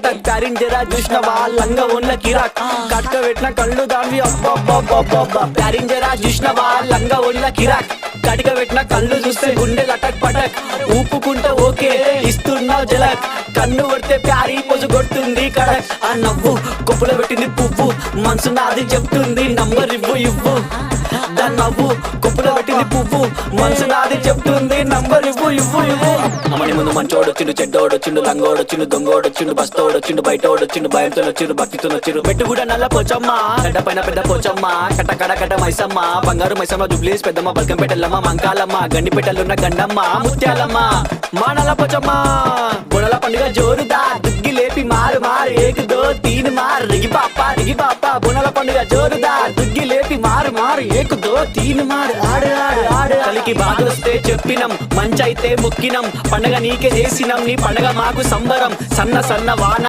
కటక్ ప్యారింజరా చూసినవా లంగా ఉన్న కిరాక్ కట్క పెట్టిన కళ్ళు దాన్ని అబ్బబ్బబ్బబ్బబ్బ ప్యారింజరా చూసినవా లంగా ఉన్న కిరాక్ కటిక పెట్టిన కళ్ళు చూస్తే గుండె లటక్ పటక్ ఊపుకుంటే ఓకే ఇస్తున్నావు జలక్ కన్ను కొడితే ప్యారీ పొజు కొడుతుంది కడక్ ఆ నవ్వు కొప్పులో పెట్టింది పువ్వు మనసు నాది చెప్తుంది నంబర్ ఇవ్వు దాని నవ్వు కొప్పులో పెట్టింది పువ్వు మనసు నాది చెప్తుంది నంబర్ ఇవ్వు అమ్మని ముందు మంచోడొచ్చిండు చెడ్డోడొచ్చిండు లంగోడొచ్చిండు దొంగోడొచ్చిండు బస్తోడొచ్చిండు బయటోడొచ్చిండు భయంతో వచ్చిండు భక్తితో వచ్చిండు పెట్టు కూడా నల్ల పోచమ్మ గడ్డ పైన పెద్ద పోచమ్మ కట్ట మైసమ్మ బంగారు మైసమ్మ జుబ్లీస్ పెద్దమ్మ బల్కంపేటల్లమ్మ మంకాలమ్మ గండిపేటలున్న గండమ్మ ముత్యాలమ్మ మా నల్ల పోచమ్మ బుడల పండుగ జోరుదా దుగ్గి లేపి మారు ఏక్ దో తీన్ మార్ రిగి పాప బుడల పండుగ జోరుదా దుగ్గి లేపి మారు ఏక్ దో తీన్ మార్ ఆడు కలికి బాధొస్తే చెప్పినం మంచైతే ముక్కినం పండగ నీకే చేసినం నీ పండగ మాకు సంబరం సన్న వాన